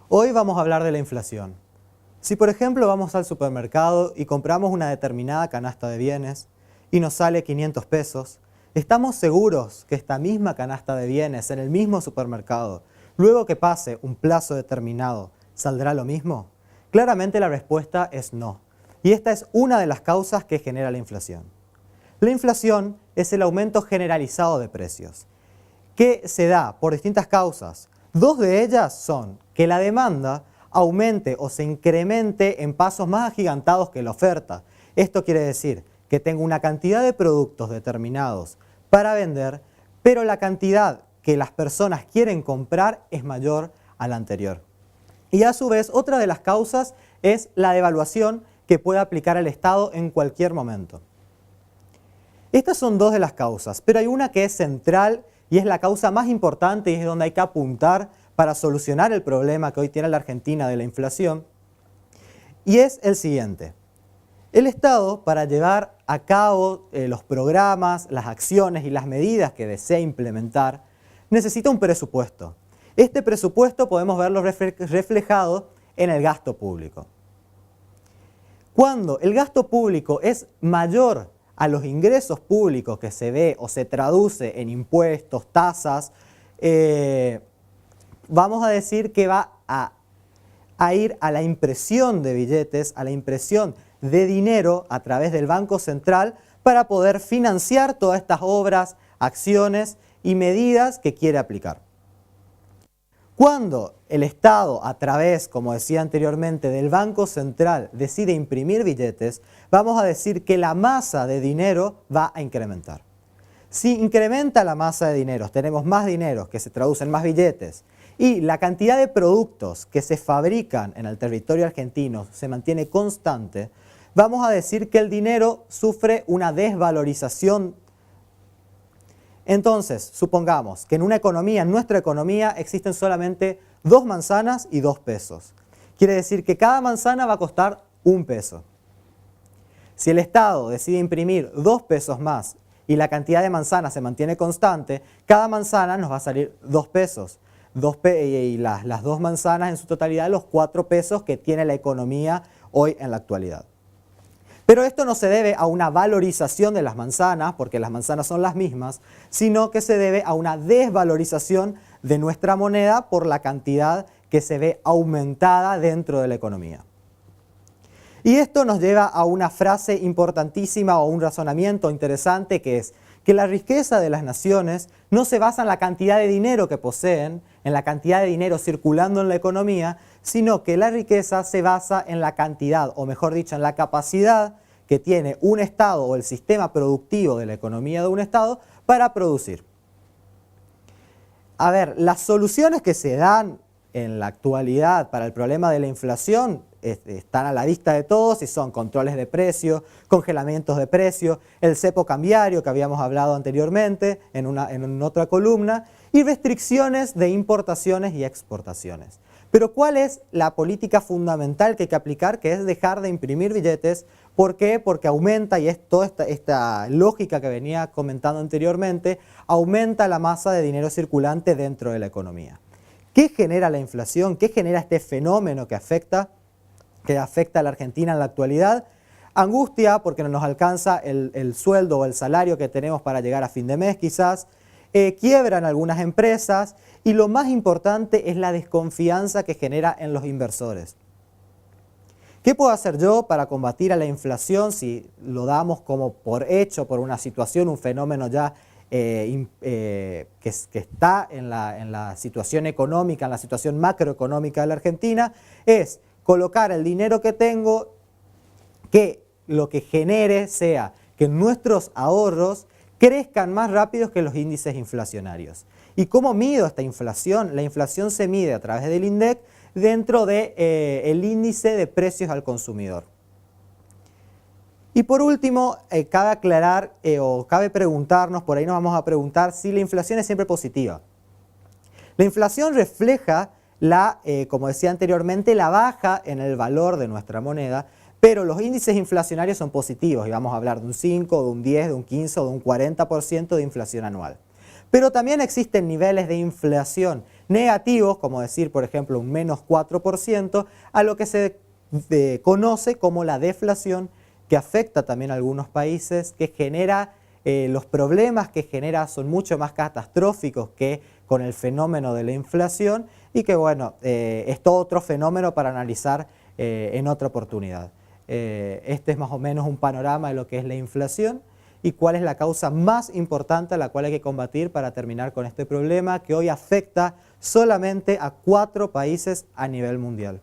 Hoy vamos a hablar de la inflación. Si por ejemplo vamos al supermercado y compramos una determinada canasta de bienes y nos sale 500 pesos, ¿estamos seguros que esta misma canasta de bienes en el mismo supermercado, luego que pase un plazo determinado, saldrá lo mismo? Claramente la respuesta es no. Y esta es una de las causas que genera la inflación. La inflación es el aumento generalizado de precios, que se da por distintas causas. Dos de ellas son que la demanda aumente o se incremente en pasos más agigantados que la oferta. Esto quiere decir que tengo una cantidad de productos determinados para vender, pero la cantidad que las personas quieren comprar es mayor a la anterior. Y a su vez, otra de las causas es la devaluación que puede aplicar el Estado en cualquier momento. Estas son dos de las causas, pero hay una que es central y es la causa más importante y es donde hay que apuntar para solucionar el problema que hoy tiene la Argentina de la inflación, y es el siguiente. El Estado, para llevar a cabo los programas, las acciones y las medidas que desea implementar, necesita un presupuesto. Este presupuesto podemos verlo reflejado en el gasto público. Cuando el gasto público es mayor a los ingresos públicos que se ve o se traduce en impuestos, tasas, vamos a decir que va a ir a la impresión de billetes, a la impresión de dinero a través del Banco Central para poder financiar todas estas obras, acciones y medidas que quiere aplicar. Cuando el Estado, a través, como decía anteriormente, del Banco Central decide imprimir billetes, vamos a decir que la masa de dinero va a incrementar. Si incrementa la masa de dinero, tenemos más dinero que se traduce en más billetes y la cantidad de productos que se fabrican en el territorio argentino se mantiene constante, vamos a decir que el dinero sufre una desvalorización. Entonces, supongamos que en una economía, en nuestra economía, existen solamente 2 manzanas y 2 pesos. Quiere decir que cada manzana va a costar 1 peso. Si el Estado decide imprimir 2 pesos más y la cantidad de manzanas se mantiene constante, cada manzana nos va a salir 2 pesos. Y las 2 manzanas en su totalidad, los 4 pesos que tiene la economía hoy en la actualidad. Pero esto no se debe a una valorización de las manzanas, porque las manzanas son las mismas, sino que se debe a una desvalorización de nuestra moneda por la cantidad que se ve aumentada dentro de la economía. Y esto nos lleva a una frase importantísima o un razonamiento interesante que es que la riqueza de las naciones no se basa en la cantidad de dinero que poseen, en la cantidad de dinero circulando en la economía, sino que la riqueza se basa en la cantidad, o mejor dicho, en la capacidad que tiene un Estado o el sistema productivo de la economía de un Estado para producir. A ver, las soluciones que se dan en la actualidad para el problema de la inflación están a la vista de todos y son controles de precios, congelamientos de precios, el cepo cambiario que habíamos hablado anteriormente en otra columna y restricciones de importaciones y exportaciones. Pero ¿cuál es la política fundamental que hay que aplicar? Que es dejar de imprimir billetes. ¿Por qué? Porque aumenta, y es toda esta lógica que venía comentando anteriormente, aumenta la masa de dinero circulante dentro de la economía. ¿Qué genera la inflación? ¿Qué genera este fenómeno que afecta a la Argentina en la actualidad? Angustia porque no nos alcanza el sueldo o el salario que tenemos para llegar a fin de mes quizás, quiebran algunas empresas y lo más importante es la desconfianza que genera en los inversores. ¿Qué puedo hacer yo para combatir a la inflación si lo damos como por hecho, por una situación, un fenómeno ya que está en la situación económica, en la situación macroeconómica de la Argentina? Es colocar el dinero que tengo, que lo que genere sea que nuestros ahorros crezcan más rápido que los índices inflacionarios. ¿Y cómo mido esta inflación? La inflación se mide a través del INDEC dentro del índice de precios al consumidor. Y por último, cabe aclarar o cabe preguntarnos, por ahí nos vamos a preguntar si la inflación es siempre positiva. La inflación refleja como decía anteriormente, la baja en el valor de nuestra moneda, pero los índices inflacionarios son positivos y vamos a hablar de un 5, de un 10, de un 15 o de un 40% de inflación anual. Pero también existen niveles de inflación negativos, como decir, por ejemplo, un menos 4%, a lo que se conoce como la deflación, que afecta también a algunos países, que genera, los problemas que genera son mucho más catastróficos que con el fenómeno de la inflación y que, bueno, es todo otro fenómeno para analizar en otra oportunidad. Este es más o menos un panorama de lo que es la inflación y cuál es la causa más importante a la cual hay que combatir para terminar con este problema que hoy afecta solamente a 4 países a nivel mundial.